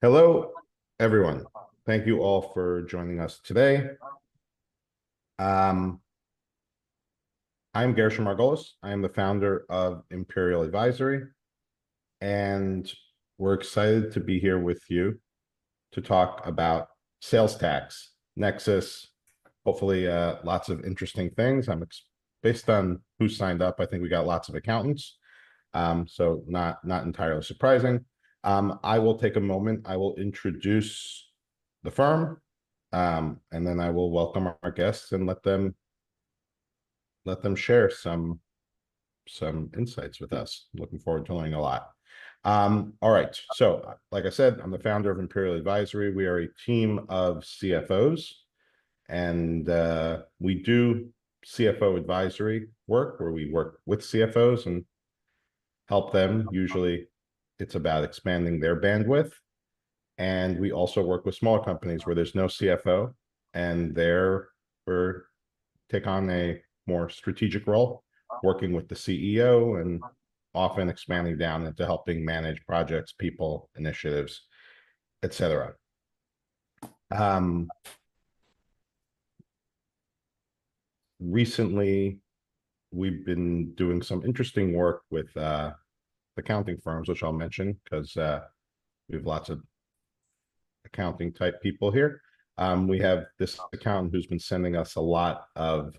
Hello, everyone. Thank you all for joining us today. I'm Gershon Margolis. I am the founder of Imperial Advisory, and we're excited to be here with you to talk about sales tax, Nexus, hopefully lots of interesting things. Based on who signed up, I think we got lots of accountants, so not entirely surprising. I will take a moment. I will introduce the firm, and then I will welcome our guests and let them share some insights with us. Looking forward to learning a lot. All right. So, like I said, I'm the founder of Imperial Advisory. We are a team of CFOs, and we do CFO advisory work where we work with CFOs and help them. Usually, it's about expanding their bandwidth. And we also work with smaller companies where there's no CFO, and we're take on a more strategic role, working with the CEO and often expanding down into helping manage projects, people, initiatives, etc. Recently, we've been doing some interesting work with accounting firms, which I'll mention because we have lots of accounting type people here. We have this accountant who's been sending us a lot of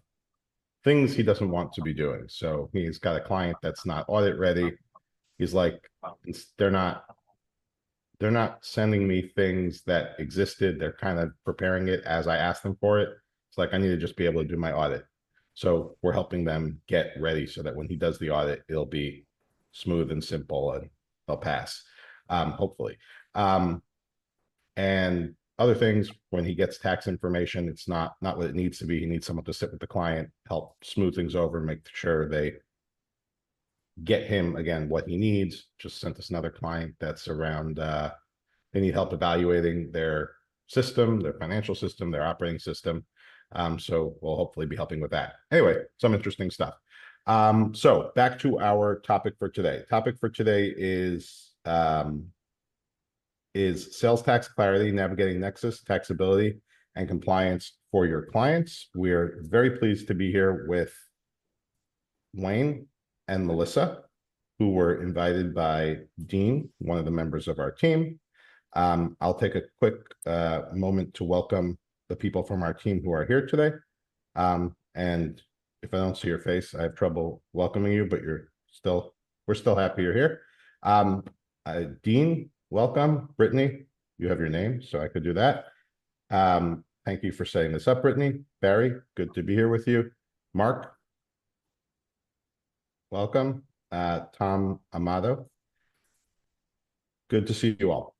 things he doesn't want to be doing. So he's got a client that's not audit ready. He's like, they're not sending me things that existed. They're kind of preparing it as I ask them for it. It's like, I need to just be able to do my audit. So we're helping them get ready so that when he does the audit, it'll be smooth and simple and they'll pass, hopefully. And other things, when he gets tax information, it's not what it needs to be. He needs someone to sit with the client, help smooth things over, make sure they get him, again, what he needs. Just sent us another client that's around, they need help evaluating their system, their financial system, their operating system. So we'll hopefully be helping with that. Anyway, some interesting stuff. So back to our topic for today. Topic for today is sales tax clarity, navigating Nexus, taxability, and compliance for your clients. We're very pleased to be here with Wayne and Melissa, who were invited by Dean, one of the members of our team. I'll take a quick moment to welcome the people from our team who are here today. And if I don't see your face, I have trouble welcoming you, but we're still happy you're here. Dean, welcome. Brittany, you have your name, so I could do that. Thank you for setting this up, Brittany. Barry, good to be here with you. Mark, welcome. Tom Amado, good to see you all.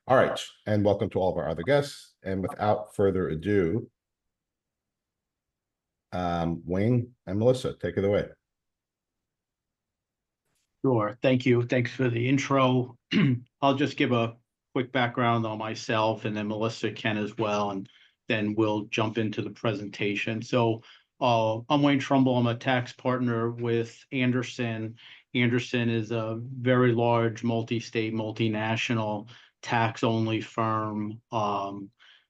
All right, and welcome to all of our other guests. And without further ado, Wayne and Melissa, take it away. Sure. Thank you. Thanks for the intro. I'll just give a quick background on myself, and then Melissa can as well, and then we'll jump into the presentation. So I'm Wayne Trumbull. I'm a tax partner with Anderson. Anderson is a very large multi-state, multinational tax-only firm.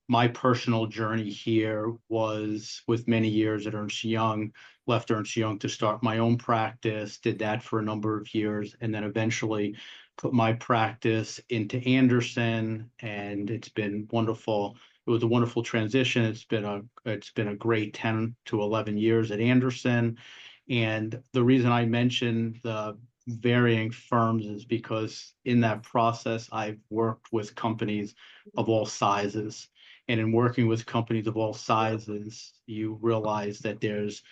My personal journey here was with many years at Ernst & Young. Left Ernst & Young to start my own practice, did that for a number of years, and then eventually put my practice into Anderson, and it's been wonderful. It was a wonderful transition. It's been a great 10 to 11 years at Anderson. And the reason I mentioned the varying firms is because in that process, I've worked with companies of all sizes. And in working with companies of all sizes, you realize that there's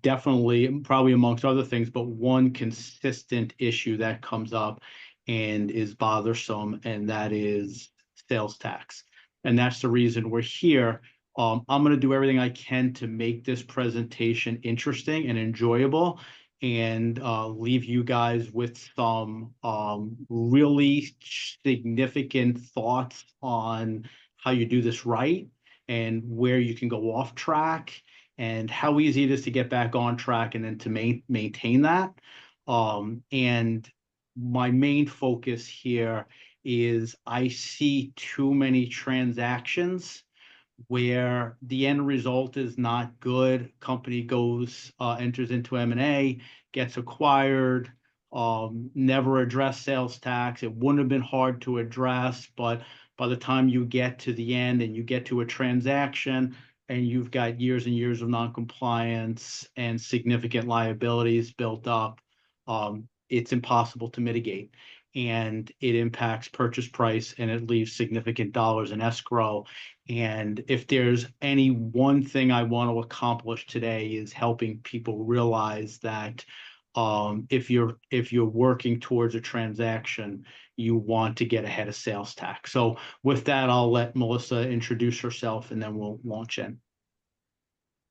definitely, probably amongst other things, but one consistent issue that comes up and is bothersome, and that is sales tax. And that's the reason we're here. I'm going to do everything I can to make this presentation interesting and enjoyable, and leave you guys with some really significant thoughts on how you do this right and where you can go off track and how easy it is to get back on track and then to maintain that. And my main focus here is I see too many transactions where the end result is not good. Company goes, enters into M&A, gets acquired, never addressed sales tax. It wouldn't have been hard to address, but by the time you get to the end and you get to a transaction and you've got years and years of noncompliance and significant liabilities built up, it's impossible to mitigate. And it impacts purchase price and it leaves significant dollars in escrow. And if there's any one thing I want to accomplish today is helping people realize that if you're working towards a transaction, you want to get ahead of sales tax. So with that, I'll let Melissa introduce herself and then we'll launch in.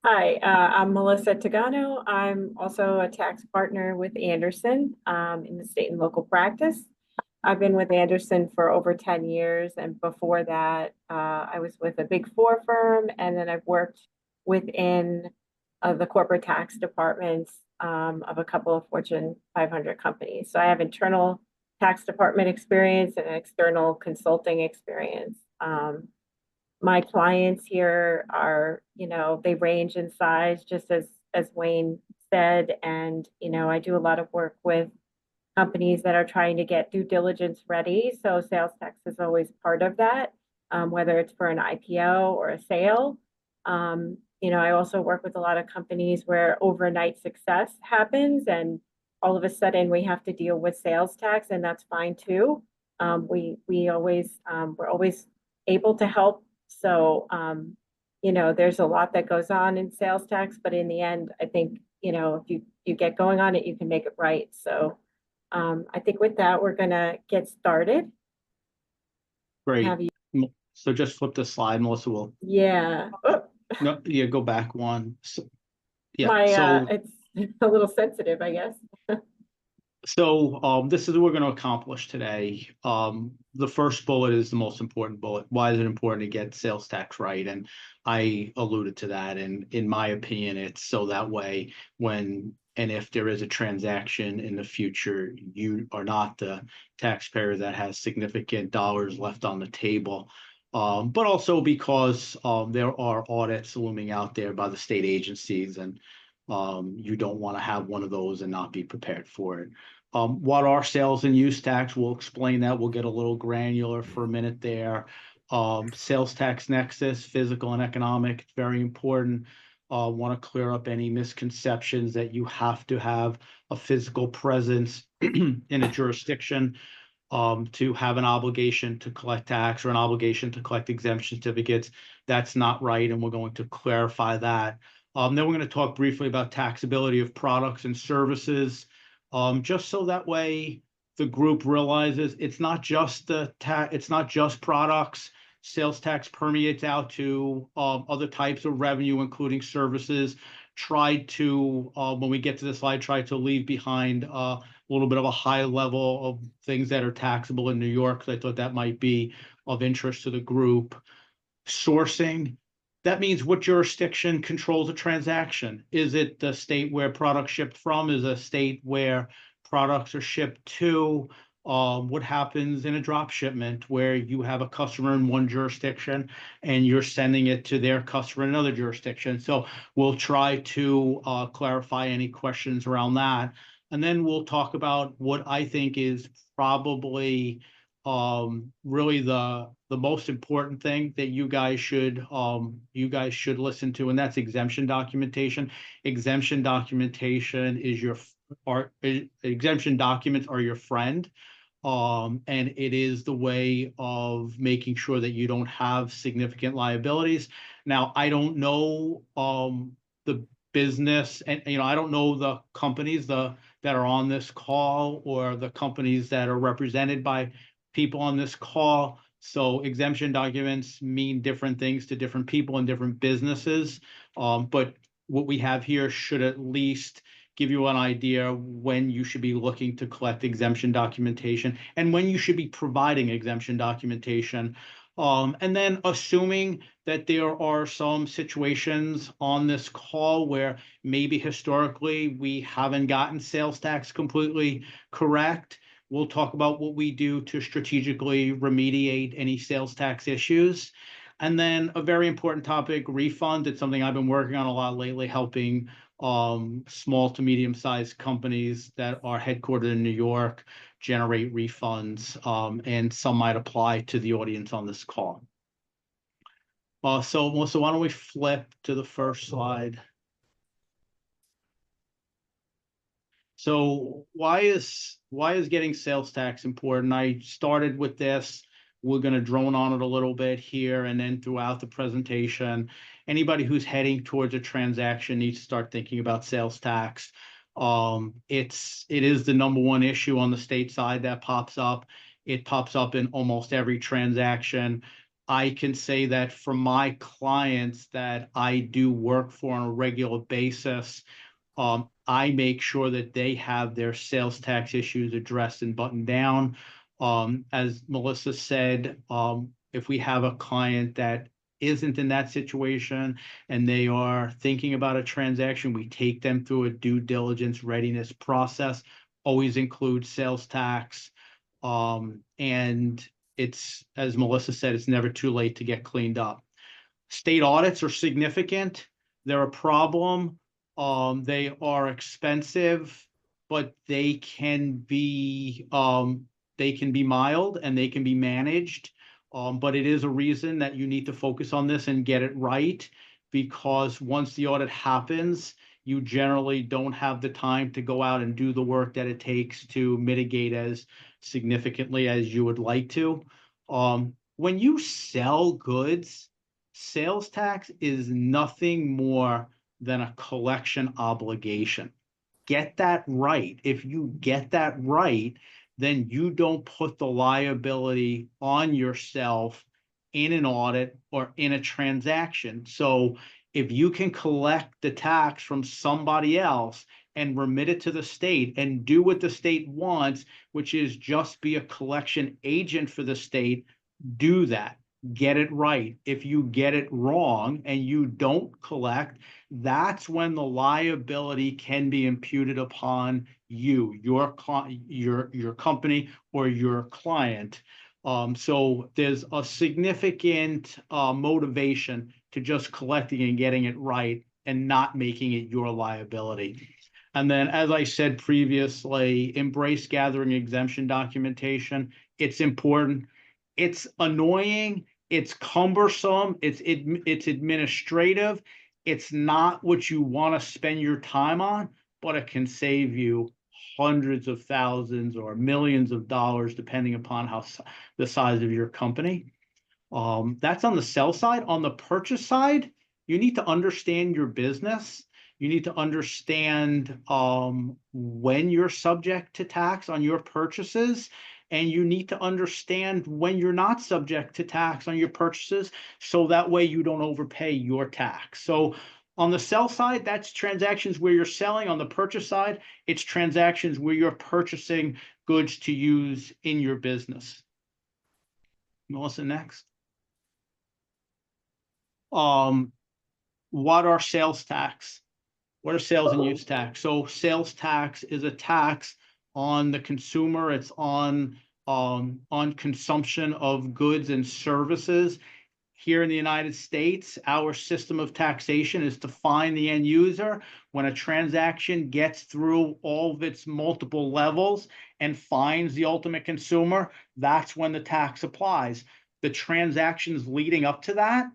Hi, I'm Melissa Tegano. I'm also a tax partner with Anderson in the state and local practice. I've been with Anderson for over 10 years, and before that, I was with a Big Four firm, and then I've worked within the corporate tax departments of a couple of Fortune 500 companies. So I have internal tax department experience and external consulting experience. My clients here are, they range in size, just as Wayne said, and I do a lot of work with companies that are trying to get due diligence ready. So sales tax is always part of that, whether it's for an IPO or a sale. I also work with a lot of companies where overnight success happens and all of a sudden we have to deal with sales tax, and that's fine too. We're always able to help. So, there's a lot that goes on in sales tax, but in the end, I think, if you get going on it, you can make it right. So, I think with that, we're gonna get started. Great. Have you? So just flip the slide, Melissa will. Yeah. Oh, No, yeah, go back one. So, yeah. it's a little sensitive, I guess. So this is what we're going to accomplish today. The first bullet is the most important bullet. Why is it important to get sales tax right? And I alluded to that. And in my opinion, it's so that way when and if there is a transaction in the future, you are not the taxpayer that has significant dollars left on the table. But also because there are audits looming out there by the state agencies, and you don't want to have one of those and not be prepared for it. What are sales and use tax? We'll explain that. We'll get a little granular for a minute there. Sales tax nexus, physical and economic, it's very important. Want to clear up any misconceptions that you have to have a physical presence in a jurisdiction to have an obligation to collect tax or an obligation to collect exemption certificates. That's not right, and we're going to clarify that. Then we're going to talk briefly about taxability of products and services. Just so that way the group realizes it's not just it's not just products. Sales tax permeates out to other types of revenue, including services. Try to, when we get to the slide, try to leave behind a little bit of a high level of things that are taxable in New York, because I thought that might be of interest to the group. Sourcing. That means what jurisdiction controls a transaction. Is it the state where products shipped from? Is it a state where products are shipped to? What happens in a drop shipment where you have a customer in one jurisdiction and you're sending it to their customer in another jurisdiction? So we'll try to clarify any questions around that. And then we'll talk about what I think is probably really the most important thing that you guys should listen to, and that's exemption documentation. Exemption documentation is exemption documents are your friend. And it is the way of making sure that you don't have significant liabilities. Now, I don't know the business, and I don't know the companies that are on this call or the companies that are represented by people on this call. So exemption documents mean different things to different people and different businesses. But what we have here should at least give you an idea when you should be looking to collect exemption documentation and when you should be providing exemption documentation. And then assuming that there are some situations on this call where maybe historically we haven't gotten sales tax completely correct, We'll talk about what we do to strategically remediate any sales tax issues. And then a very important topic, refund. It's something I've been working on a lot lately, helping small to medium-sized companies that are headquartered in New York generate refunds, and some might apply to the audience on this call. So Melissa, why don't we flip to the first slide? So why is getting sales tax important? I started with this. We're going to drone on it a little bit here and then throughout the presentation. Anybody who's heading towards a transaction needs to start thinking about sales tax. It is the number one issue on the state side that pops up. It pops up in almost every transaction. I can say that for my clients that I do work for on a regular basis, I make sure that they have their sales tax issues addressed and buttoned down. As Melissa said, if we have a client that isn't in that situation and they are thinking about a transaction, we take them through a due diligence readiness process, always includes sales tax. And it's, as Melissa said, it's never too late to get cleaned up. State audits are significant. They're a problem. They are expensive, but they can be mild and they can be managed. But it is a reason that you need to focus on this and get it right, because once the audit happens, you generally don't have the time to go out and do the work that it takes to mitigate as significantly as you would like to. When you sell goods, sales tax is nothing more than a collection obligation. Get that right. If you get that right, then you don't put the liability on yourself in an audit or in a transaction. So if you can collect the tax from somebody else and remit it to the state and do what the state wants, which is just be a collection agent for the state, do that. Get it right. If you get it wrong and you don't collect, that's when the liability can be imputed upon you, your company, or your client. So there's a significant motivation to just collecting and getting it right and not making it your liability. And then, as I said previously, embrace gathering exemption documentation. It's important. It's annoying. It's cumbersome. It's administrative. It's not what you want to spend your time on, but it can save you hundreds of thousands or millions of dollars, depending upon the size of your company. That's on the sell side. On the purchase side, you need to understand your business. You need to understand when you're subject to tax on your purchases, and you need to understand when you're not subject to tax on your purchases, so that way you don't overpay your tax. So on the sell side, that's transactions where you're selling. On the purchase side, it's transactions where you're purchasing goods to use in your business. Melissa, next. What are sales tax? What are sales and use tax? So sales tax is a tax on the consumer. It's on consumption of goods and services. Here in the United States, our system of taxation is to find the end user. When a transaction gets through all of its multiple levels and finds the ultimate consumer, that's when the tax applies. The transactions leading up to that,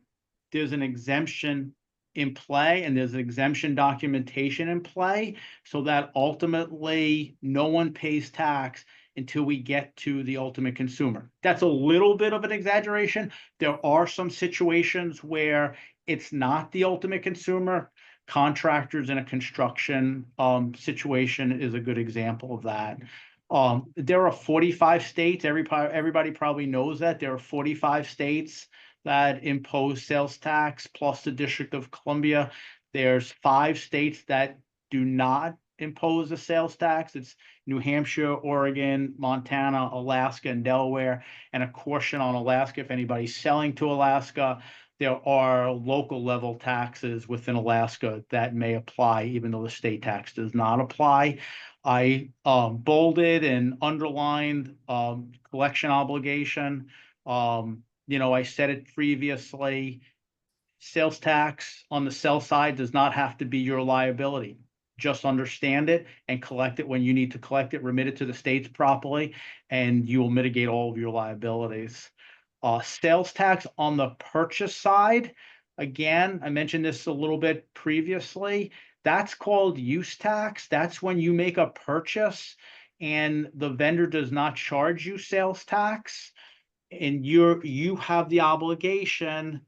there's an exemption in play and there's exemption documentation in play, so that ultimately no one pays tax until we get to the ultimate consumer. That's a little bit of an exaggeration. There are some situations where it's not the ultimate consumer. Contractors in a construction situation is a good example of that. There are 45 states. Everybody probably knows that there are 45 states that impose sales tax, plus the District of Columbia. There's 5 states that do not impose a sales tax. It's New Hampshire, Oregon, Montana, Alaska, and Delaware. And a caution on Alaska, if anybody's selling to Alaska, there are local level taxes within Alaska that may apply, even though the state tax does not apply. I bolded and underlined collection obligation. I said it previously. Sales tax on the sell side does not have to be your liability. Just understand it and collect it when you need to collect it, remit it to the states properly, and you will mitigate all of your liabilities. Sales tax on the purchase side, again, I mentioned this a little bit previously. That's called use tax. That's when you make a purchase and the vendor does not charge you sales tax, and you have the obligation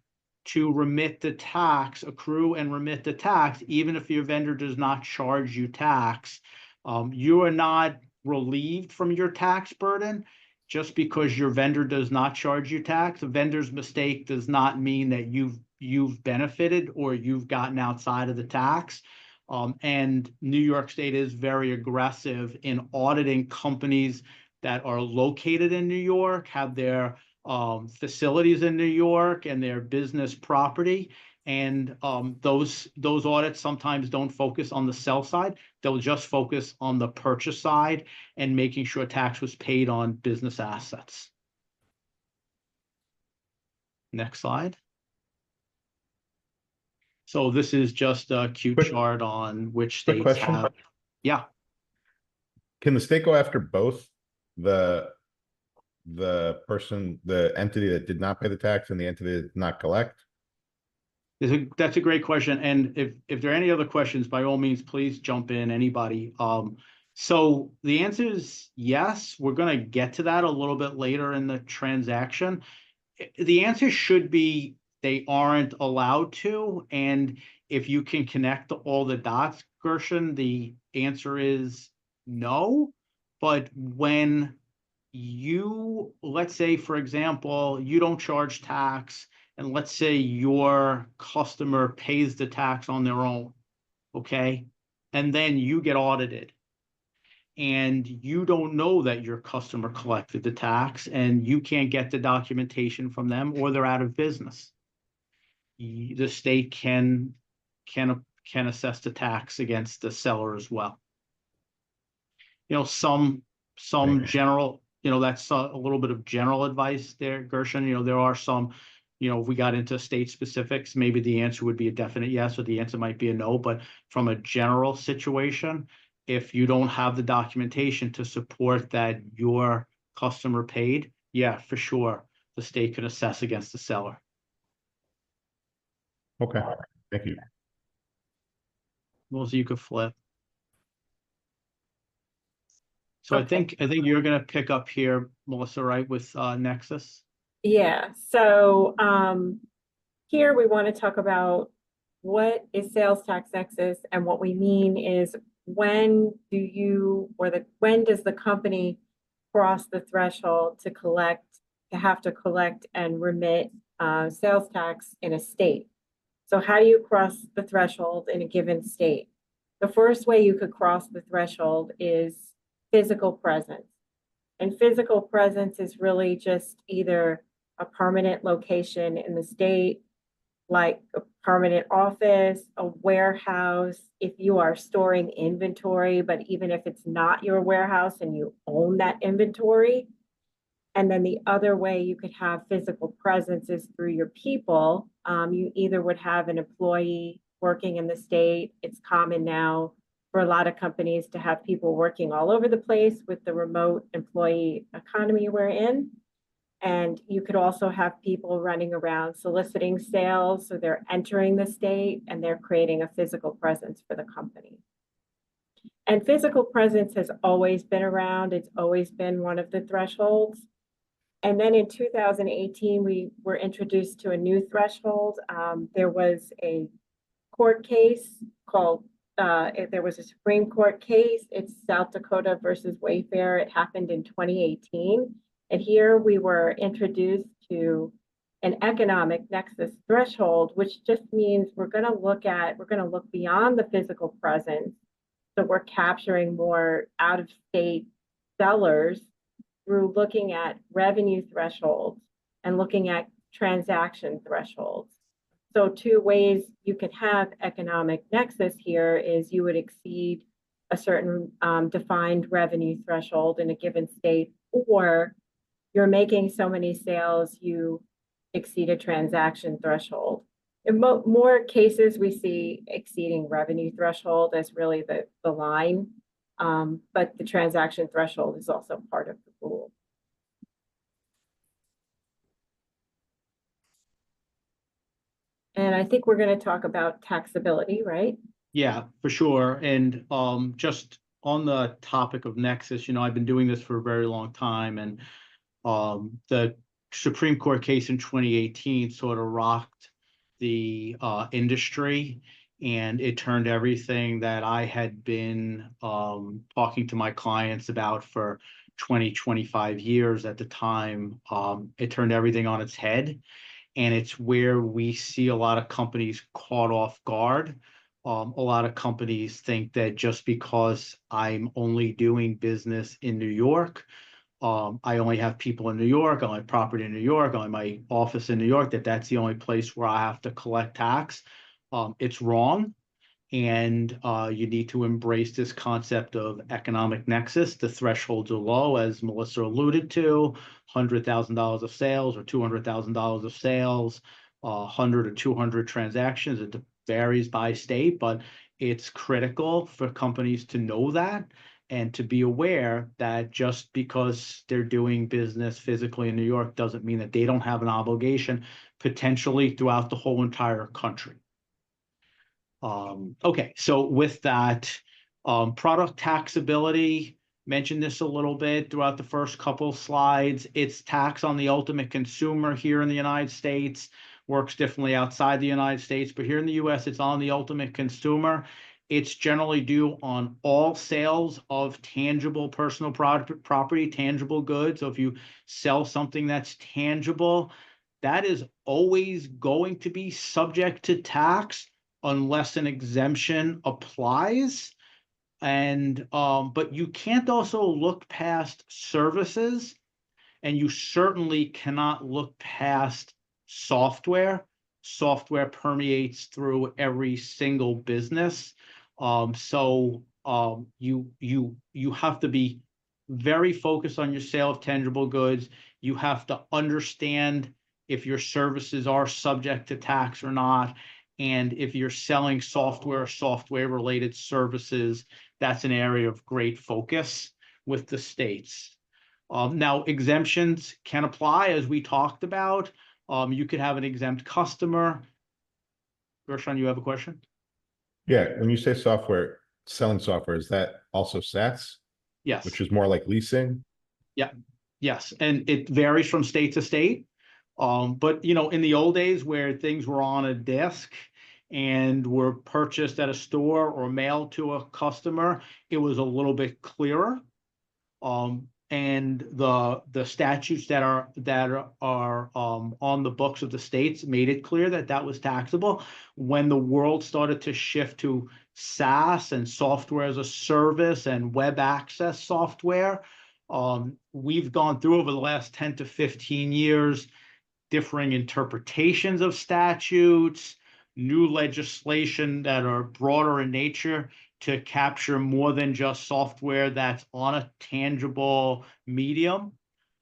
to remit the tax, accrue and remit the tax, even if your vendor does not charge you tax. You are not relieved from your tax burden just because your vendor does not charge you tax. A vendor's mistake does not mean that you've benefited or you've gotten outside of the tax. And New York State is very aggressive in auditing companies that are located in New York, have their facilities in New York and their business property. And those audits sometimes don't focus on the sell side. They'll just focus on the purchase side and making sure tax was paid on business assets. Next slide. So this is just a cute chart on which Quick states question. have. Yeah. Can the state go after both the entity that did not pay the tax and the entity that did not collect? That's a great question. And if there are any other questions, by all means, please jump in, anybody. So the answer is yes. We're going to get to that a little bit later in the transaction. The answer should be they aren't allowed to. And if you can connect all the dots, Gershon, the answer is no. But when let's say, for example, you don't charge tax, and let's say your customer pays the tax on their own, okay? And then you get audited and you don't know that your customer collected the tax and you can't get the documentation from them or they're out of business. The state can assess the tax against the seller as well. Some general, that's a little bit of general advice there, Gershon. There are some, if we got into state specifics, maybe the answer would be a definite yes, or the answer might be a no. But from a general situation, if you don't have the documentation to support that your customer paid, yeah, for sure, the state can assess against the seller. Okay, thank you. Melissa, you could flip. So Okay. I think you're going to pick up here, Melissa, right, with Nexus? Yeah, so here we want to talk about what is sales tax nexus, and what we mean is when does the company cross the threshold to have to collect and remit sales tax in a state. So how do you cross the threshold in a given state? The first way you could cross the threshold is physical presence. And physical presence is really just either a permanent location in the state, like a permanent office, a warehouse, if you are storing inventory, but even if it's not your warehouse and you own that inventory. And then the other way you could have physical presence is through your people. You either would have an employee working in the state. It's common now for a lot of companies to have people working all over the place with the remote employee economy we're in. And you could also have people running around soliciting sales. So they're entering the state and they're creating a physical presence for the company. And physical presence has always been around. It's always been one of the thresholds. And then in 2018, we were introduced to a new threshold. There was a court case called, there was a Supreme Court case. It's South Dakota versus Wayfair. It happened in 2018. And here we were introduced to an economic nexus threshold, which just means we're going to look beyond the physical presence. So we're capturing more out-of-state sellers through looking at revenue thresholds and looking at transaction thresholds. So two ways you can have economic nexus here is you would exceed a certain defined revenue threshold in a given state, or you're making so many sales, you exceed a transaction threshold. In more cases, we see exceeding revenue threshold as really the line, but the transaction threshold is also part of the rule. And I think we're going to talk about taxability, right? Yeah, for sure. And just on the topic of Nexus, I've been doing this for a very long time, and the Supreme Court case in 2018 sort of rocked the industry, and it turned everything that I had been talking to my clients about for 25 years at the time. It turned everything on its head, and it's where we see a lot of companies caught off guard. A lot of companies think that just because I'm only doing business in New York, I only have people in New York, I only have property in New York, I only have my office in New York, that's the only place where I have to collect tax. It's wrong. And you need to embrace this concept of economic nexus. The thresholds are low, as Melissa alluded to, $100,000 of sales or $200,000 of sales, 100 or 200 transactions. It varies by state, but it's critical for companies to know that and to be aware that just because they're doing business physically in New York doesn't mean that they don't have an obligation potentially throughout the whole entire country. Okay, so with that, product taxability, mentioned this a little bit throughout the first couple slides. It's tax on the ultimate consumer here in the United States, works differently outside the United States, but here in the US, it's on the ultimate consumer. It's generally due on all sales of tangible personal property, tangible goods. So if you sell something that's tangible, that is always going to be subject to tax unless an exemption applies. And but you can't also look past services, and you certainly cannot look past software. Software permeates through every single business. So you have to be very focused on your sale of tangible goods. You have to understand if your services are subject to tax or not. And if you're selling software or software related services, that's an area of great focus with the states. Now, exemptions can apply, as we talked about. You could have an exempt customer. Gershon, you have a question? Yeah, when you say software, selling software, is that also SaaS? Yes. Which is more like leasing? Yeah. Yes. And it varies from state to state. But in the old days where things were on a desk and were purchased at a store or mailed to a customer, it was a little bit clearer. And the statutes that are on the books of the states made it clear that that was taxable. When the world started to shift to SaaS and software as a service and web access software, we've gone through over the last 10 to 15 years differing interpretations of statutes, new legislation that are broader in nature to capture more than just software that's on a tangible medium.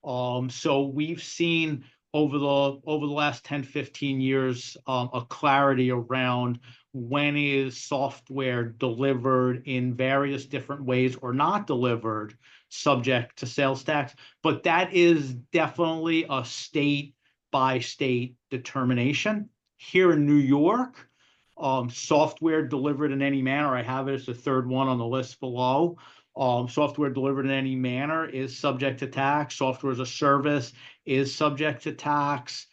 So we've seen over the last 10, 15 years, a clarity around when is software delivered in various different ways or not delivered subject to sales tax. But that is definitely a state by state determination. Here in New York, software delivered in any manner, I have it as the third one on the list below. Software delivered in any manner is subject to tax. Software as a service is subject to tax.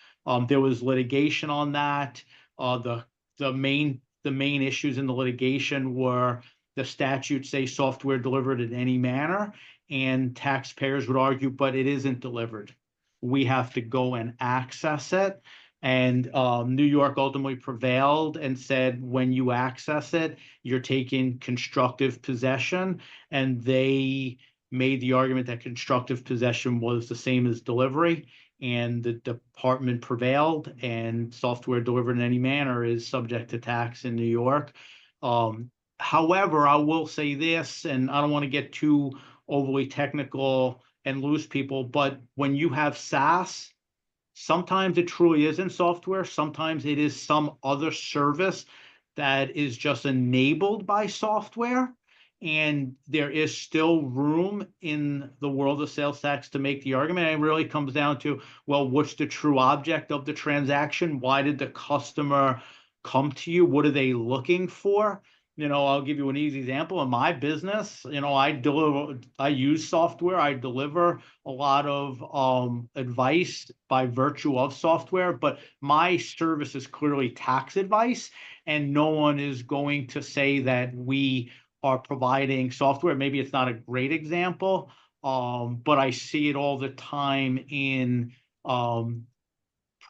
There was litigation on that. The main issues in the litigation were the statutes say software delivered in any manner, and taxpayers would argue, but it isn't delivered. We have to go and access it. And New York ultimately prevailed and said, when you access it, you're taking constructive possession. And they made the argument that constructive possession was the same as delivery. And the department prevailed, and software delivered in any manner is subject to tax in New York. However, I will say this, and I don't want to get too overly technical and lose people, but when you have SaaS, sometimes it truly isn't software. Sometimes it is some other service that is just enabled by software. And there is still room in the world of sales tax to make the argument. And it really comes down to, well, what's the true object of the transaction? Why did the customer come to you? What are they looking for? I'll give you an easy example. In my business, I use software. I deliver a lot of advice by virtue of software, but my service is clearly tax advice, and no one is going to say that we are providing software. Maybe it's not a great example, but I see it all the time in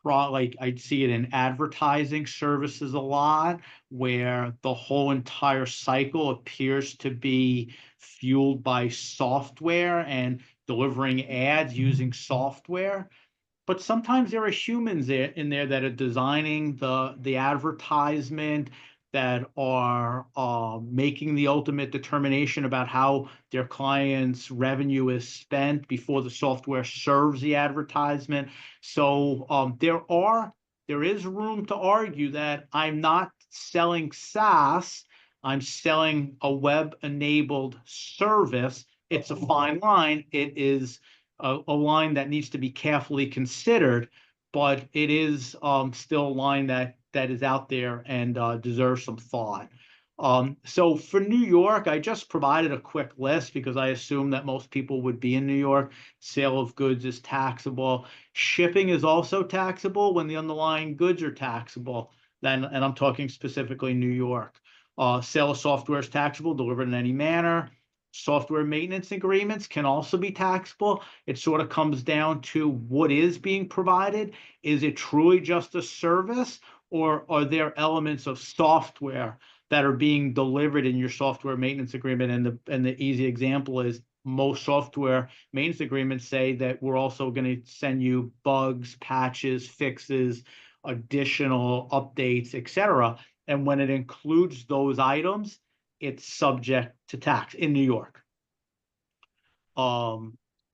like I see it in advertising services a lot, where the whole entire cycle appears to be fueled by software and delivering ads using software. But sometimes there are humans in there that are designing the advertisement, that are making the ultimate determination about how their client's revenue is spent before the software serves the advertisement. So there is room to argue that I'm not selling SaaS, I'm selling a web-enabled service. It's a fine line. It is a line that needs to be carefully considered, but it is still a line that is out there and deserves some thought. So for New York, I just provided a quick list because I assume that most people would be in New York. Sale of goods is taxable. Shipping is also taxable when the underlying goods are taxable. And I'm talking specifically New York. Sale of software is taxable, delivered in any manner. Software maintenance agreements can also be taxable. It sort of comes down to what is being provided. Is it truly just a service, or are there elements of software that are being delivered in your software maintenance agreement? And the easy example is most software maintenance agreements say that we're also going to send you bugs, patches, fixes, additional updates, etc. And when it includes those items, it's subject to tax in New York.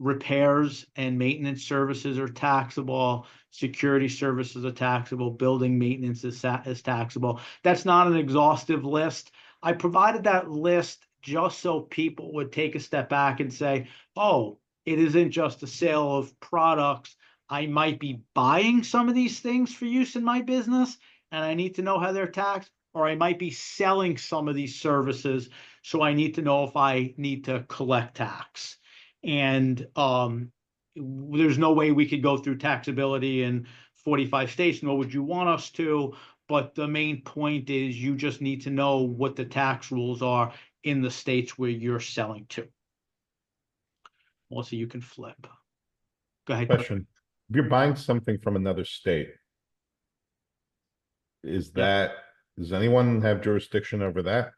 Repairs and maintenance services are taxable. Security services are taxable. Building maintenance is taxable. That's not an exhaustive list. I provided that list just so people would take a step back and say, oh, it isn't just a sale of products. I might be buying some of these things for use in my business, and I need to know how they're taxed, or I might be selling some of these services, so I need to know if I need to collect tax. And there's no way we could go through taxability in 45 states, nor would you want us to. But the main point is you just need to know what the tax rules are in the states where you're selling to. Also, you can flip. Go ahead. Question. If you're buying something from another state, does anyone have jurisdiction over that?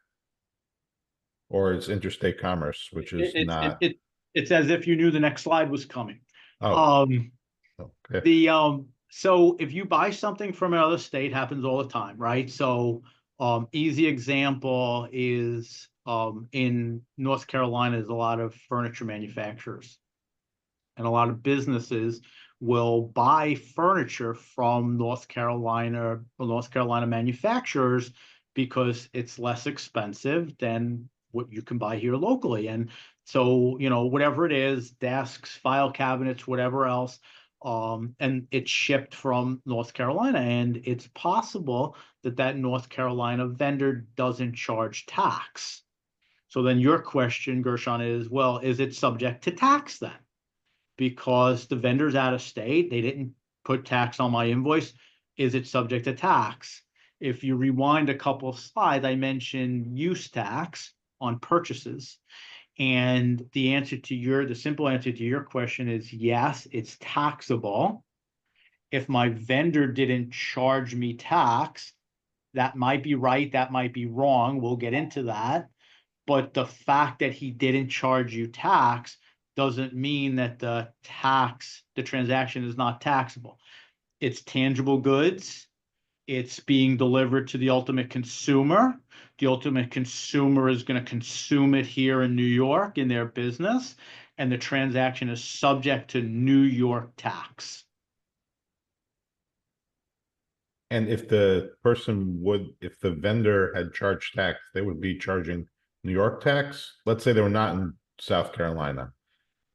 Or it's interstate commerce, which is not. It's as if you knew the next slide was coming. Oh, okay. So if you buy something from another state, happens all the time, right? So easy example is in North Carolina, there's a lot of furniture manufacturers, and a lot of businesses will buy furniture from North Carolina manufacturers because it's less expensive than what you can buy here locally. And so, whatever it is, desks, file cabinets, whatever else, and it's shipped from North Carolina. And it's possible that North Carolina vendor doesn't charge tax. So then your question, Gershon, is, well, is it subject to tax then? Because the vendor's out of state, they didn't put tax on my invoice. Is it subject to tax? If you rewind a couple of slides, I mentioned use tax on purchases. And the simple answer to your question is yes, it's taxable. If my vendor didn't charge me tax, that might be right, that might be wrong. We'll get into that. But the fact that he didn't charge you tax doesn't mean that the transaction is not taxable. It's tangible goods. It's being delivered to the ultimate consumer. The ultimate consumer is going to consume it here in New York in their business, and the transaction is subject to New York tax. And if the person if the vendor had charged tax, they would be charging New York tax? Let's say they were not in South Carolina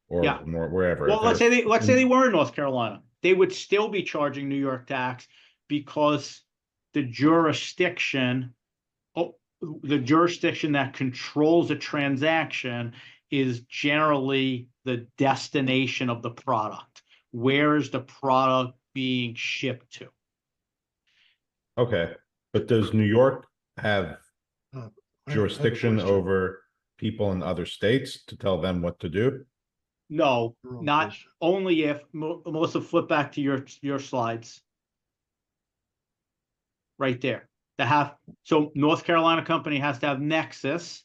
or Yeah. wherever. Well, let's say they were in North Carolina. They would still be charging New York tax because the jurisdiction that controls a transaction is generally the destination of the product. Where is the product being shipped to? Okay, but does New York have I have a jurisdiction question. over people in other states to tell them what to do? No, Wrong not question. only if, Melissa, flip back to your slides. Right there. So North Carolina company has to have Nexus.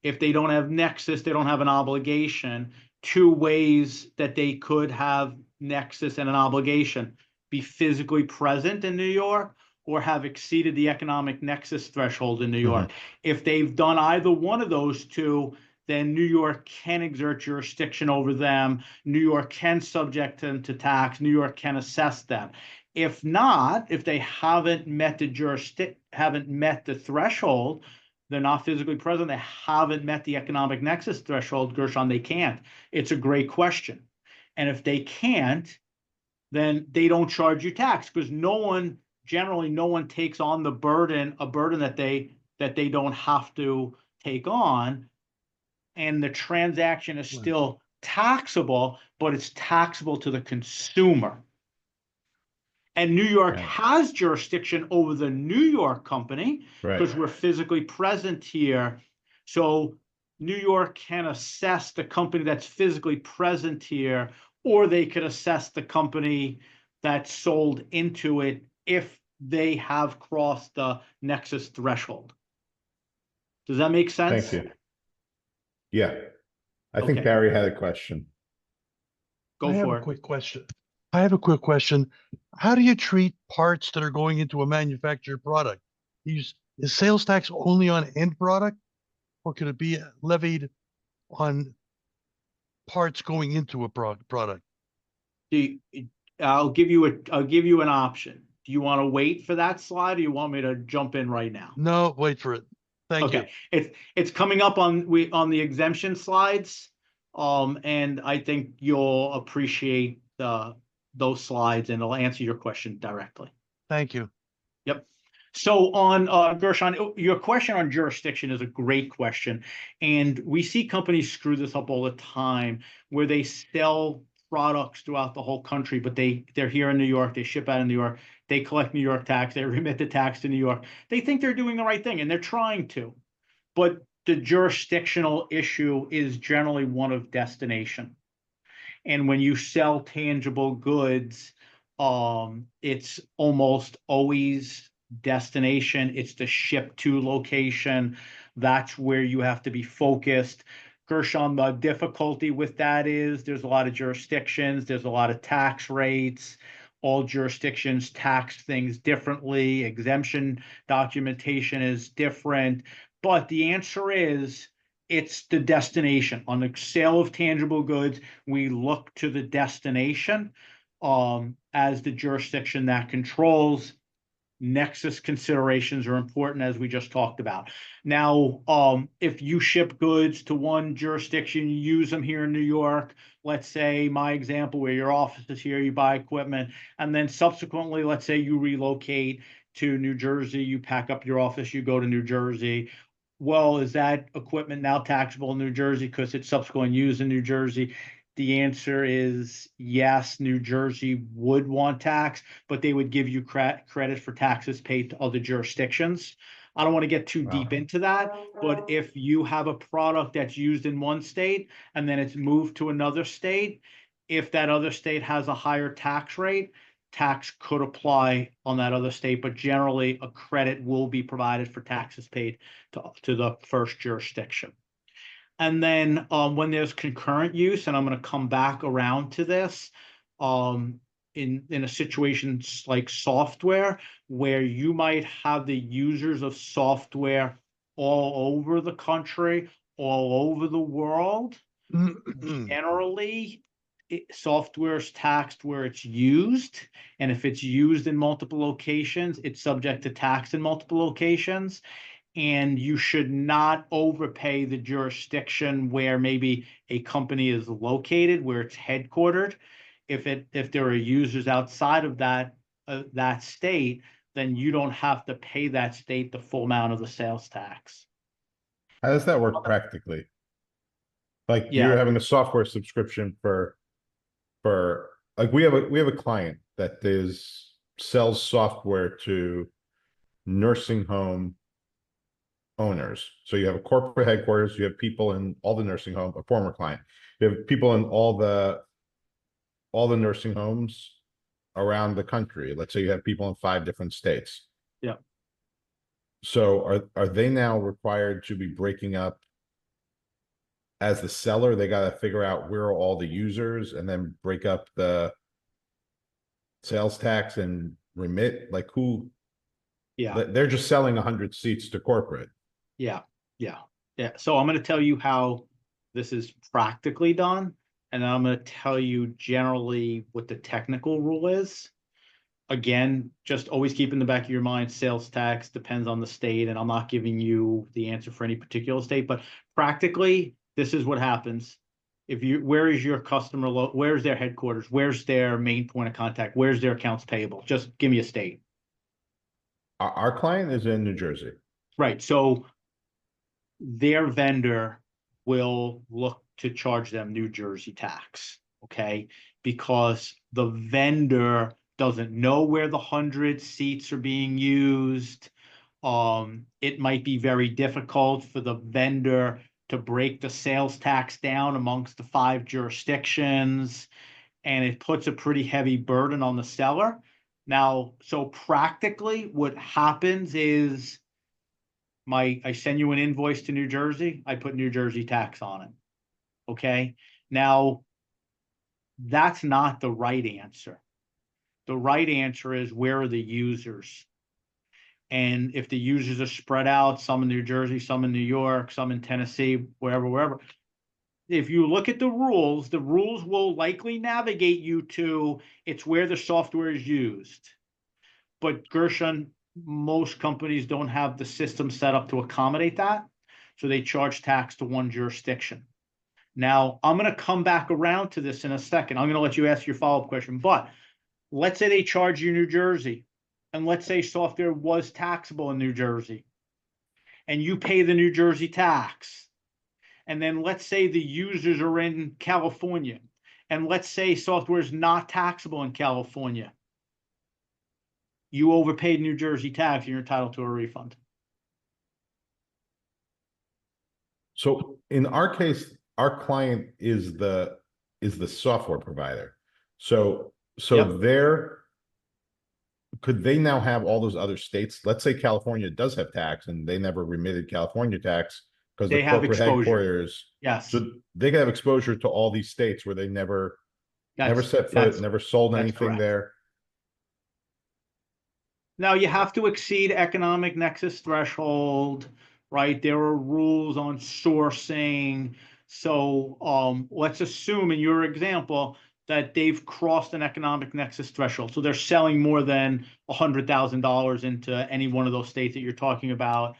If they don't have Nexus, they don't have an obligation. Two ways that they could have Nexus and an obligation: be physically present in New York or have exceeded the economic nexus threshold in New York. If they've done either one of those two, then New York can exert jurisdiction over them. New York can subject them to tax. New York can assess them. If not, if they haven't met the threshold, they're not physically present, they haven't met the economic nexus threshold, Gershon, they can't. It's a great question. And if they can't, then they don't charge you tax, because generally no one takes on a burden that they don't have to take on. And the transaction is still taxable, but it's taxable to the consumer. And New York has jurisdiction over the New York company because we're physically present here. So New York can assess the company that's physically present here, or they could assess the company that's sold into it if they have crossed the nexus threshold. Does that make sense? Thank you. Yeah, I think Okay. Barry had a question. Go I have for a it. quick question. How do you treat parts that are going into a manufactured product? Is sales tax only on end product, or could it be levied on parts going into a product? I'll give you an option. Do you want to wait for that slide, or do you want me to jump in right now? No, wait for it. Thank you. Okay, it's coming up on the exemption slides, and I think you'll appreciate those slides, and it'll answer your question directly. Thank you. Yep. So on Gershon, your question on jurisdiction is a great question, and we see companies screw this up all the time, where they sell products throughout the whole country, but they're here in New York, they ship out of New York, they collect New York tax, they remit the tax to New York. They think they're doing the right thing, and they're trying to, but the jurisdictional issue is generally one of destination. And when you sell tangible goods, it's almost always destination. It's the ship to location. That's where you have to be focused. Gershon, the difficulty with that is there's a lot of jurisdictions, there's a lot of tax rates. All jurisdictions tax things differently. Exemption documentation is different. But the answer is, it's the destination. On the sale of tangible goods, we look to the destination as the jurisdiction that controls. Nexus considerations are important, as we just talked about. Now, if you ship goods to one jurisdiction, you use them here in New York, let's say my example where your office is here, you buy equipment, and then subsequently, let's say you relocate to New Jersey, you pack up your office, you go to New Jersey. Well, is that equipment now taxable in New Jersey because it's subsequently used in New Jersey? The answer is yes, New Jersey would want tax, but they would give you credit for taxes paid to other jurisdictions. I don't want to get too deep into that, but if you have a product that's used in one state and then it's moved to another state, if that other state has a higher tax rate, tax could apply on that other state, but generally a credit will be provided for taxes paid to the first jurisdiction. And then when there's concurrent use, and I'm going to come back around to this, in a situation like software, where you might have the users of software all over the country, all over the world. Generally, software is taxed where it's used, and if it's used in multiple locations, it's subject to tax in multiple locations. And you should not overpay the jurisdiction where maybe a company is located, where it's headquartered. If there are users outside of that state, then you don't have to pay that state the full amount of the sales tax. How does that work practically? Like you're Yeah. having a software subscription for like we have a client that sells software to nursing home owners. So you have a corporate headquarters, you have people in all the nursing home, a former client. You have people in all the nursing homes around the country. Let's say you have people in 5 different states. Yeah. So are they now required to be breaking up as the seller? They got to figure out where are all the users and then break up the sales tax and remit, like who? Yeah. They're just selling 100 seats to corporate. Yeah. So I'm going to tell you how this is practically done, and then I'm going to tell you generally what the technical rule is. Again, just always keep in the back of your mind, sales tax depends on the state, and I'm not giving you the answer for any particular state, but practically, this is what happens. Where is your customer, where's their headquarters? Where's their main point of contact? Where's their accounts payable? Just give me a state. Our client is in New Jersey. Right, so their vendor will look to charge them New Jersey tax, okay? Because the vendor doesn't know where the 100 seats are being used. It might be very difficult for the vendor to break the sales tax down amongst the 5 jurisdictions, and it puts a pretty heavy burden on the seller. Now, so practically what happens is I send you an invoice to New Jersey, I put New Jersey tax on it. Okay. Now, that's not the right answer. The right answer is, where are the users? And if the users are spread out, some in New Jersey, some in New York, some in Tennessee, wherever. If you look at the rules will likely navigate you to, it's where the software is used. But Gershon, most companies don't have the system set up to accommodate that. So they charge tax to one jurisdiction. Now, I'm going to come back around to this in a second. I'm going to let you ask your follow-up question. But let's say they charge you New Jersey, and let's say software was taxable in New Jersey, and you pay the New Jersey tax. And then let's say the users are in California, and let's say software is not taxable in California. You overpaid New Jersey tax, you're entitled to a refund. So in our case, our client is the software provider. So Yep. could they now have all those other states? Let's say California does have tax and they never remitted California tax because They the have corporate exposure. headquarters. Yes. So they could have exposure to all these states where they never set foot, never sold anything correct. there. Now, you have to exceed economic nexus threshold, right? There are rules on sourcing. So let's assume in your example that they've crossed an economic nexus threshold. So they're selling more than $100,000 into any one of those states that you're talking about.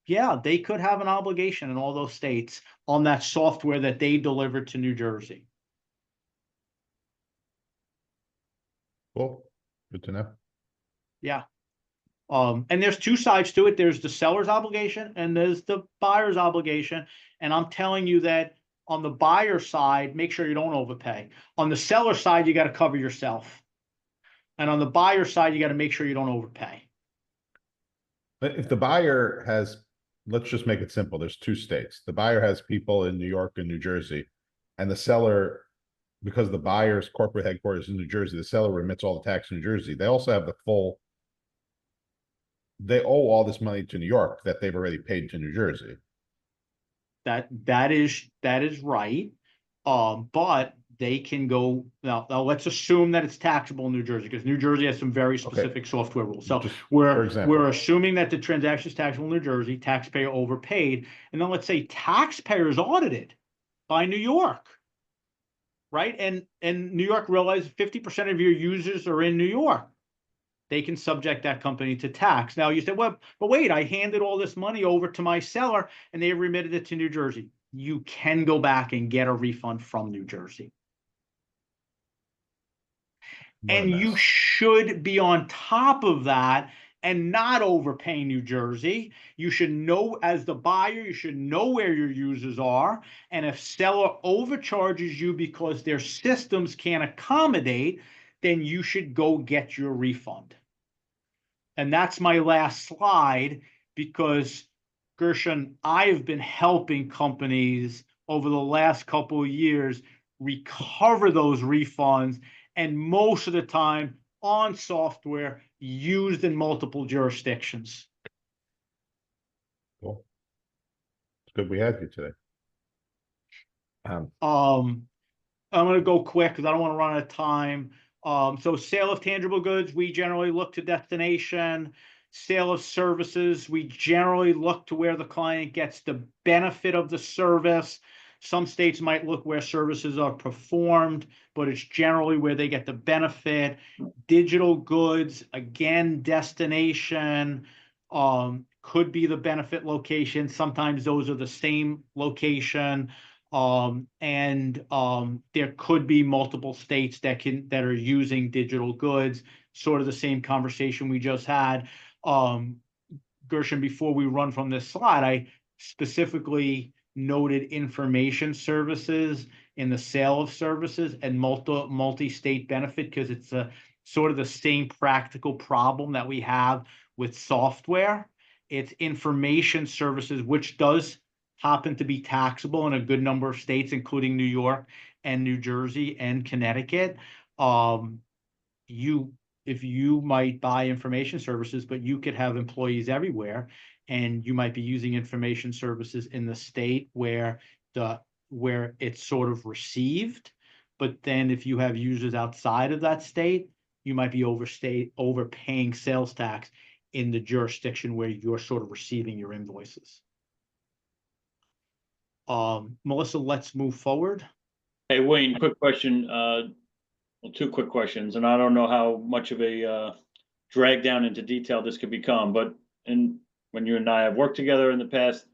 Yeah, they could have an obligation in all those states on that software that they delivered to New Jersey. Cool. Good to know. Yeah. And there's 2 sides to it. There's the seller's obligation and there's the buyer's obligation. And I'm telling you that on the buyer side, make sure you don't overpay. On the seller side, you got to cover yourself. And on the buyer side, you got to make sure you don't overpay. But if the buyer has, let's just make it simple. There's 2 states. The buyer has people in New York and New Jersey, and the seller, because the buyer's corporate headquarters in New Jersey, the seller remits all the tax in New Jersey. They also have they owe all this money to New York that they've already paid to New Jersey. That is right. But they can go, now let's assume that it's taxable in New Jersey, because New Jersey has some very specific software rules. So Just for example. we're assuming that the transaction is taxable in New Jersey, taxpayer overpaid, and then let's say taxpayer is audited by New York, right? And New York realizes 50% of your users are in New York. They can subject that company to tax. Now you say, well, but wait, I handed all this money over to my seller and they remitted it to New Jersey. You can go back and get a refund from New Jersey. And you should be on top of that and not overpay New Jersey. You should know, as the buyer, you should know where your users are. And if seller overcharges you because their systems can't accommodate, then you should go get your refund. And that's my last slide, because Gershon, I've been helping companies over the last couple of years recover those refunds, and most of the time on software used in multiple jurisdictions. Cool. It's good we had you today. I'm going to go quick because I don't want to run out of time. So sale of tangible goods, we generally look to destination. Sale of services, we generally look to where the client gets the benefit of the service. Some states might look where services are performed, but it's generally where they get the benefit. Digital goods, again, destination, could be the benefit location. Sometimes those are the same location. There could be multiple states that are using digital goods, sort of the same conversation we just had. Gershon, before we run from this slide, I specifically noted information services in the sale of services and multi-state benefit, because it's a sort of the same practical problem that we have with software. It's information services, which does happen to be taxable in a good number of states, including New York and New Jersey and Connecticut. If you might buy information services, but you could have employees everywhere, and you might be using information services in the state where it's sort of received. But then if you have users outside of that state, you might be overpaying sales tax in the jurisdiction where you're sort of receiving your invoices. Melissa, let's move forward. Hey, Wayne, quick question. Well, two quick questions, and I don't know how much of a drag down into detail this could become, but when you and I have worked together in the past,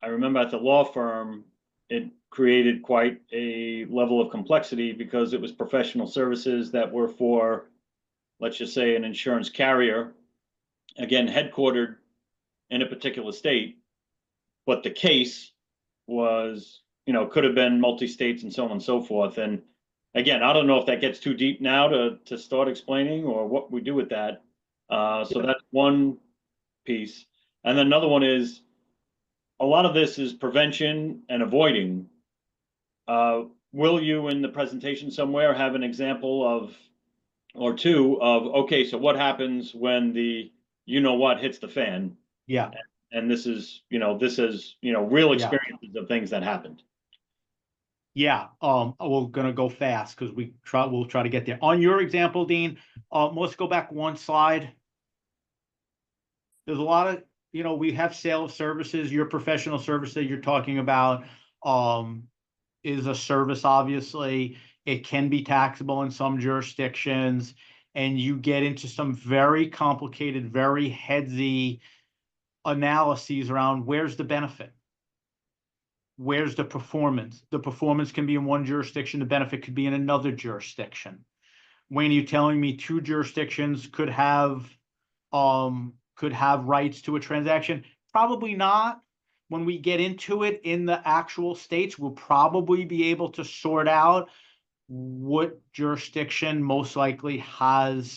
I remember at the law firm, it created quite a level of complexity because it was professional services that were for, let's just say, an insurance carrier, again, headquartered in a particular state, but the case was, could have been multi-states and so on and so forth. And again, I don't know if that gets too deep now to start explaining or what we do with that. So that's one piece. And then another one is, a lot of this is prevention and avoiding. Will you, in the presentation somewhere, have an example of, or two of, okay, so what happens when the what hits the fan? Yeah. And this is, real experiences of things that happened. Yeah, we're gonna go fast because we'll try to get there. On your example, Dean, let's go back one slide. There's a lot of, we have sale of services. Your professional service that you're talking about is a service, obviously. It can be taxable in some jurisdictions, and you get into some very complicated, very headsy analyses around where's the benefit. Where's the performance? The performance can be in one jurisdiction. The benefit could be in another jurisdiction. Wayne, are you telling me two jurisdictions could have rights to a transaction? Probably not. When we get into it in the actual states, we'll probably be able to sort out what jurisdiction most likely can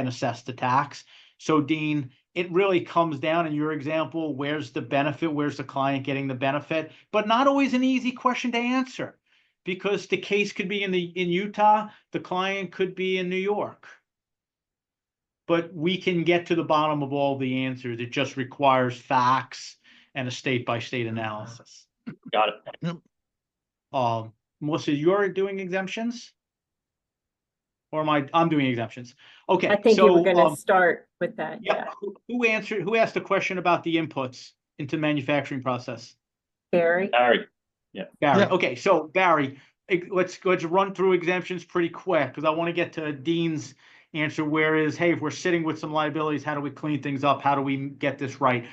assess the tax. So, Dean, it really comes down in your example, where's the benefit? Where's the client getting the benefit? But not always an easy question to answer, because the case could be in Utah, the client could be in New York. But we can get to the bottom of all the answers. It just requires facts and a state-by-state analysis. Got it. Melissa, you're doing exemptions? Or I'm doing exemptions? Okay. I think you were so, gonna start with that, yeah, yeah. who asked the question about the inputs into manufacturing process? Barry? Barry. Barry. Yeah. Okay, so Barry, let's run through exemptions pretty quick because I want to get to Dean's answer. Whereas, hey, if we're sitting with some liabilities, how do we clean things up? How do we get this right?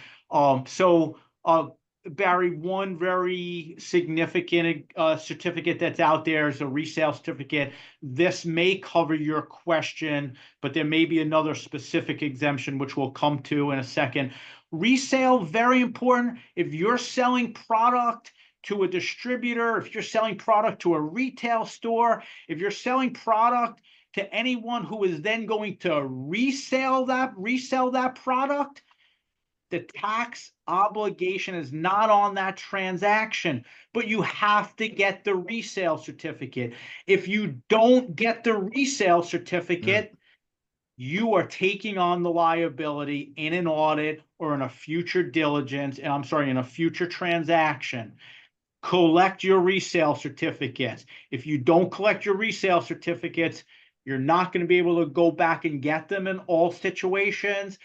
Barry, one very significant certificate that's out there is a resale certificate. This may cover your question, but there may be another specific exemption, which we'll come to in a second. Resale, very important. If you're selling product to a distributor, if you're selling product to a retail store, if you're selling product to anyone who is then going to resell that product, the tax obligation is not on that transaction, but you have to get the resale certificate. If you don't get the resale certificate, you are taking on the liability in an audit or in a future diligence, and I'm sorry, in a future transaction. Collect your resale certificates. If you don't collect your resale certificates, you're not going to be able to go back and get them in all situations.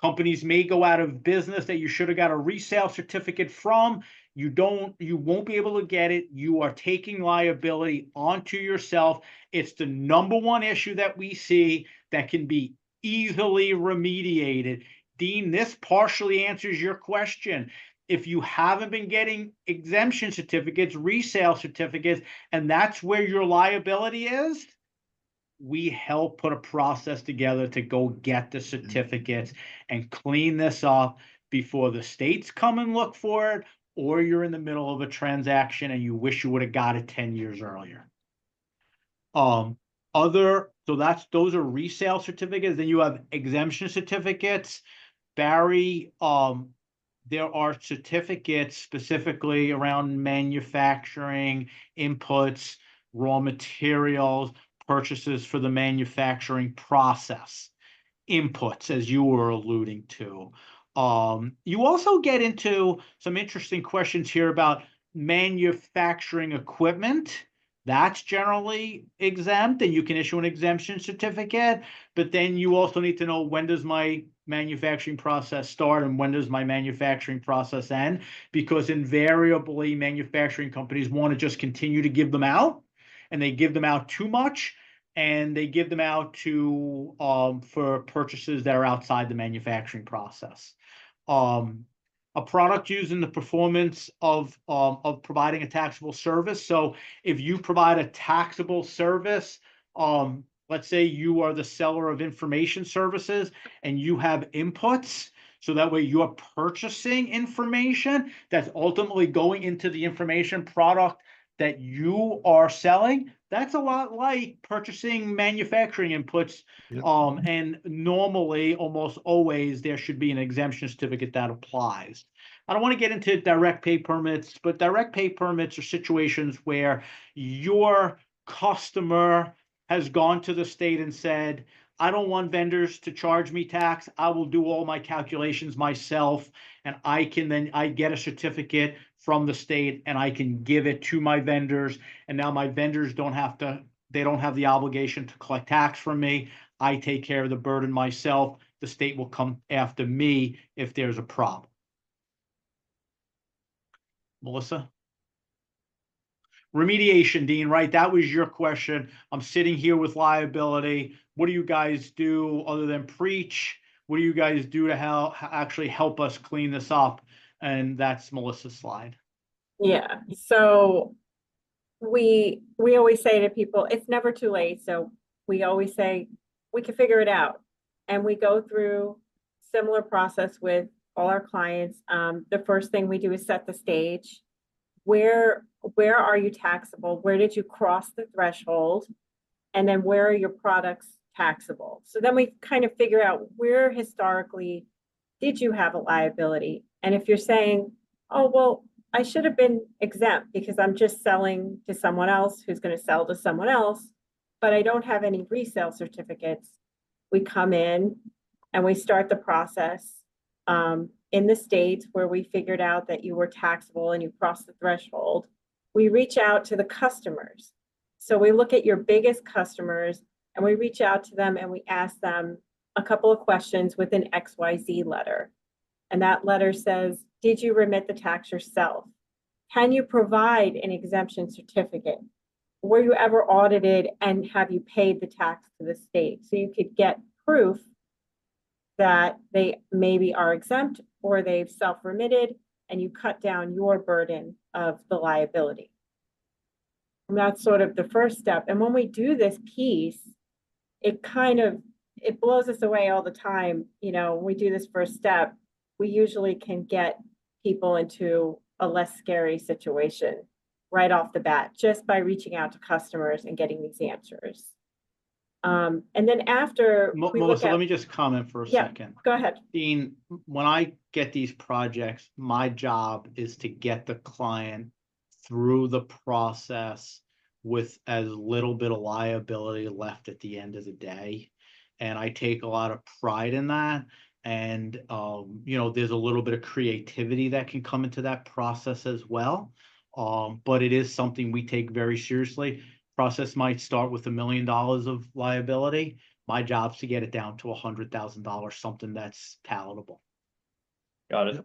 Companies may go out of business that you should have got a resale certificate from. You won't be able to get it. You are taking liability onto yourself. It's the number one issue that we see that can be easily remediated. Dean, this partially answers your question. If you haven't been getting exemption certificates, resale certificates, and that's where your liability is, we help put a process together to go get the certificates and clean this up before the states come and look for it, or you're in the middle of a transaction and you wish you would have got it 10 years earlier. Those are resale certificates. Then you have exemption certificates. Barry, there are certificates specifically around manufacturing, inputs, raw materials, purchases for the manufacturing process, inputs, as you were alluding to. You also get into some interesting questions here about manufacturing equipment. That's generally exempt, and you can issue an exemption certificate. But then you also need to know, when does my manufacturing process start and when does my manufacturing process end? Because invariably manufacturing companies want to just continue to give them out, and they give them out too much, and they give them out to for purchases that are outside the manufacturing process. A product used in the performance of providing a taxable service. So if you provide a taxable service, let's say you are the seller of information services and you have inputs, so that way you're purchasing information that's ultimately going into the information product that you are selling. That's a lot like purchasing manufacturing inputs. Yep. And normally, almost always, there should be an exemption certificate that applies. I don't want to get into direct pay permits, but direct pay permits are situations where your customer has gone to the state and said, I don't want vendors to charge me tax. I will do all my calculations myself, and I get a certificate from the state and I can give it to my vendors. And now my vendors don't have the obligation to collect tax from me. I take care of the burden myself. The state will come after me if there's a problem. Melissa? Remediation, Dean, right? That was your question. I'm sitting here with liability. What do you guys do other than preach? What do you guys do to actually help us clean this up? And that's Melissa's slide. Yeah, so we always say to people, it's never too late. So we always say, we can figure it out. And we go through similar process with all our clients. The first thing we do is set the stage. Where are you taxable? Where did you cross the threshold? And then where are your products taxable? So then we kind of figure out, where historically did you have a liability? And if you're saying, oh, well, I should have been exempt because I'm just selling to someone else who's going to sell to someone else, but I don't have any resale certificates, we come in and we start the process. in the states where we figured out that you were taxable and you crossed the threshold, we reach out to the customers. So we look at your biggest customers and we reach out to them and we ask them a couple of questions with an XYZ letter. And that letter says, did you remit the tax yourself? Can you provide an exemption certificate? Were you ever audited and have you paid the tax to the state? So you could get proof that they maybe are exempt or they've self-remitted, and you cut down your burden of the liability. And that's sort of the first step. And when we do this piece, it blows us away all the time. You know, when we do this first step, we usually can get people into a less scary situation right off the bat, just by reaching out to customers and getting these answers. And then after we Melissa, let me just comment for a second. Go ahead. Dean, when I get these projects, my job is to get the client through the process with as little bit of liability left at the end of the day. And I take a lot of pride in that. And, you know, there's a little bit of creativity that can come into that process as well. But it is something we take very seriously. Process might start with $1 million of liability. My job's to get it down to $100,000, something that's palatable. Got it.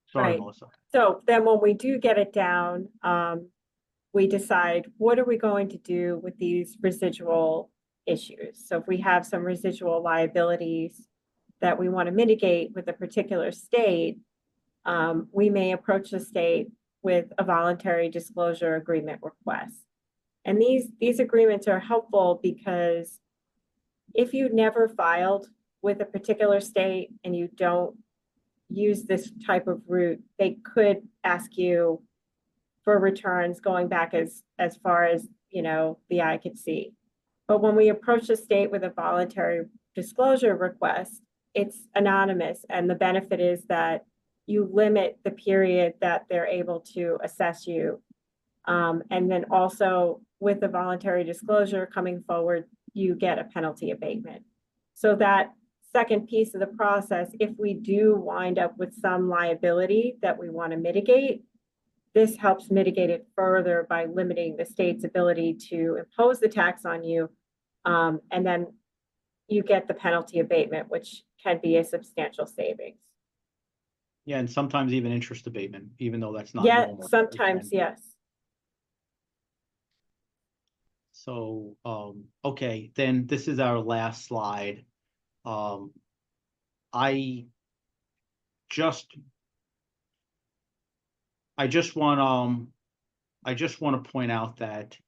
Sorry, Right. Melissa. So then when we do get it down, we decide what are we going to do with these residual issues. So if we have some residual liabilities that we want to mitigate with a particular state, we may approach the state with a voluntary disclosure agreement request. And these agreements are helpful because if you never filed with a particular state and you don't use this type of route, they could ask you for returns going back as far as, you know, the eye could see. But when we approach the state with a voluntary disclosure request, it's anonymous. And the benefit is that you limit the period that they're able to assess you. And then also with the voluntary disclosure coming forward, you get a penalty abatement. So that second piece of the process, if we do wind up with some liability that we want to mitigate, this helps mitigate it further by limiting the state's ability to impose the tax on you. And then you get the penalty abatement, which can be a substantial savings. Yeah, and sometimes even interest abatement, even though that's not Yeah, normal. sometimes, yes. So, okay, then this is our last slide. I just want to point out that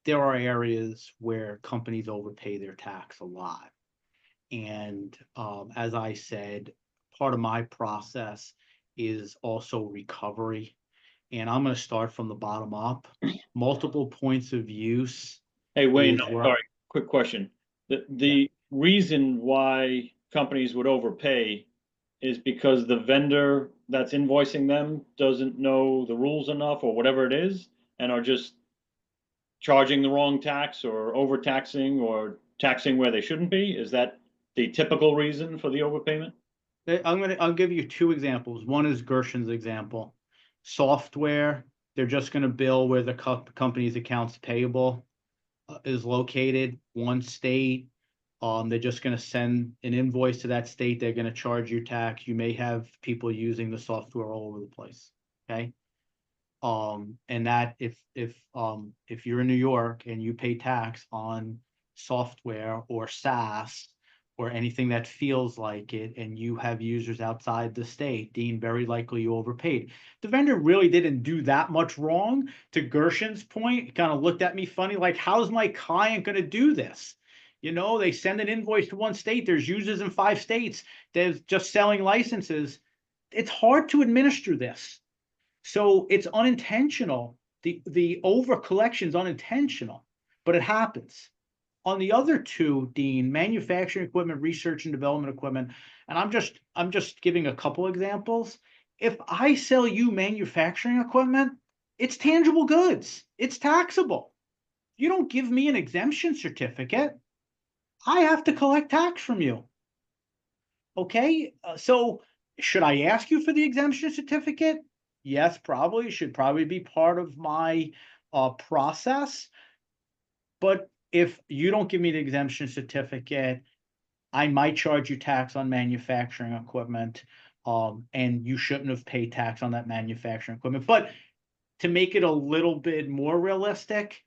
there are areas where companies overpay their tax a lot. And as I said, part of my process is also recovery. And I'm going to start from the bottom up. Multiple points of use. Hey, Wayne, is where- sorry, quick question. The reason why companies would overpay is because the vendor that's invoicing them doesn't know the rules enough or whatever it is, and are just charging the wrong tax or overtaxing or taxing where they shouldn't be? Is that the typical reason for the overpayment? I'll give you two examples. One is Gershon's example. Software, they're just going to bill where the company's accounts payable is located, one state. They're just going to send an invoice to that state. They're going to charge you tax. You may have people using the software all over the place. Okay. And that if you're in New York and you pay tax on software or SaaS or anything that feels like it, and you have users outside the state, Dean, very likely you overpaid. The vendor really didn't do that much wrong. To Gershon's point, kind of looked at me funny, like, how's my client going to do this? You know, they send an invoice to one state. There's users in 5 states. They're just selling licenses. It's hard to administer this. So it's unintentional. The over collection is unintentional, but it happens. On the other two, Dean, manufacturing equipment, research and development equipment, and I'm just giving a couple examples. If I sell you manufacturing equipment, it's tangible goods. It's taxable. You don't give me an exemption certificate, I have to collect tax from you. Okay, so should I ask you for the exemption certificate? Yes, probably. Should probably be part of my process. But if you don't give me the exemption certificate, I might charge you tax on manufacturing equipment. And you shouldn't have paid tax on that manufacturing equipment. But to make it a little bit more realistic,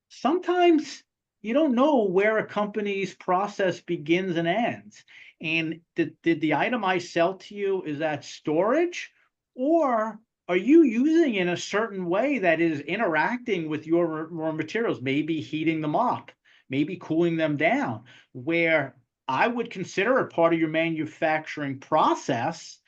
sometimes you don't know where a company's process begins and ends. And did the item I sell to you, is that storage? Or are you using in a certain way that is interacting with your raw materials, maybe heating them up, maybe cooling them down, where I would consider it part of your manufacturing process,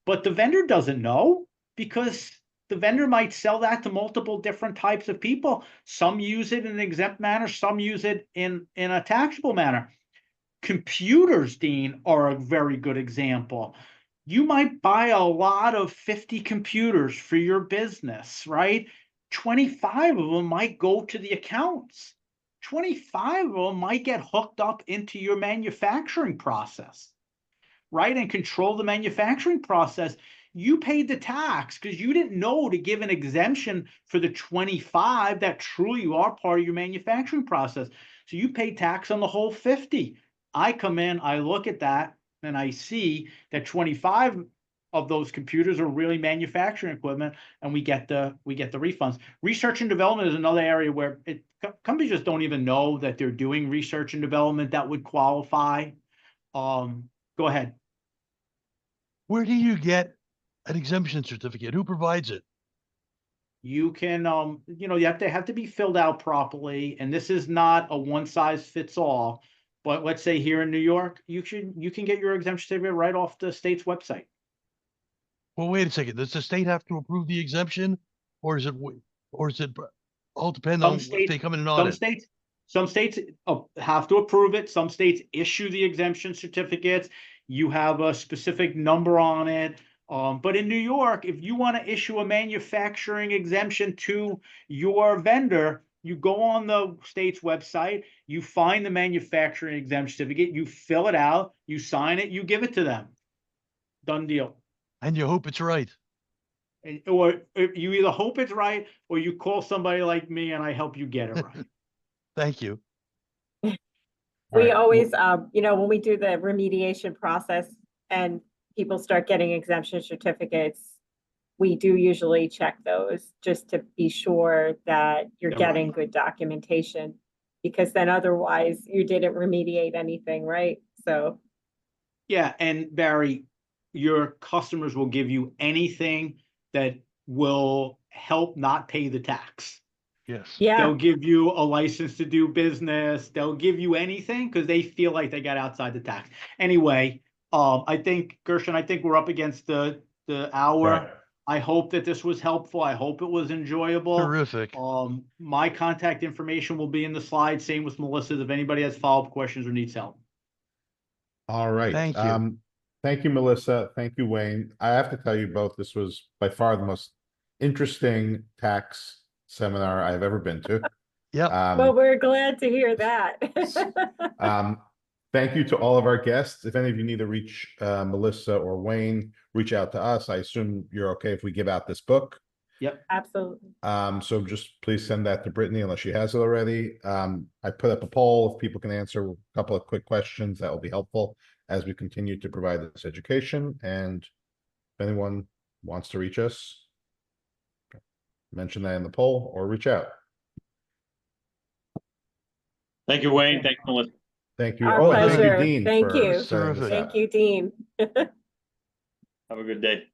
but the vendor doesn't know because the vendor might sell that to multiple different types of people. Some use it in an exempt manner, some use it in a taxable manner. Computers, Dean, are a very good example. You might buy a lot of 50 computers for your business, right? 25 of them might go to the accounts. 25 of them might get hooked up into your manufacturing process, right? And control the manufacturing process. You paid the tax because you didn't know to give an exemption for the 25 that truly are part of your manufacturing process. So you pay tax on the whole 50. I come in, I look at that, and I see that 25 of those computers are really manufacturing equipment, and we get the refunds. Research and development is another area where companies just don't even know that they're doing research and development that would qualify. Go ahead. Where do you get an exemption certificate? Who provides it? You can, you have to be filled out properly, and this is not a one size fits all. But let's say here in New York, you can get your exemption certificate right off the state's website. Well, wait a second. Does the state have to approve the exemption, or is it all depend on if they come in and audit? Some states have to approve it. Some states issue the exemption certificates. You have a specific number on it. But in New York, if you want to issue a manufacturing exemption to your vendor, you go on the state's website, you find the manufacturing exemption certificate, you fill it out, you sign it, you give it to them. Done deal. And you hope it's right. Or you either hope it's right or you call somebody like me and I help you get it right. Thank you. We right. always, when we do the remediation process and people start getting exemption certificates, we do usually check those just to be sure that you're Yeah, getting right. good documentation, because then otherwise you didn't remediate anything, right? So, Yeah, and Barry, your customers will give you anything that will help not pay the tax. Yes. yeah, They'll give you a license to do business. They'll give you anything because they feel like they got outside the tax. Anyway, I think, Gershon, we're up against the hour. Right. I hope that this was helpful. I hope it was enjoyable. Terrific. My contact information will be in the slide. Same with Melissa's. If anybody has follow-up questions or needs help. All right. Thank you. Thank you, Melissa. Thank you, Wayne. I have to tell you both, this was by far the most interesting tax seminar I've ever been to. Yeah. well, we're glad to hear that. Thank you to all of our guests. If any of you need to reach Melissa or Wayne, reach out to us. I assume you're okay if we give out this book. Yep. Absolutely. So just please send that to Brittany unless she has it already. I put up a poll. If people can answer a couple of quick questions, that will be helpful as we continue to provide this education. And if anyone wants to reach us, mention that in the poll or reach out. Thank you, Wayne. Thank you, Melissa. Thank you. Our Oh, thank you, pleasure. Dean. Thank for you. setting this Terrific. Thank up. you, Dean. Have a good day.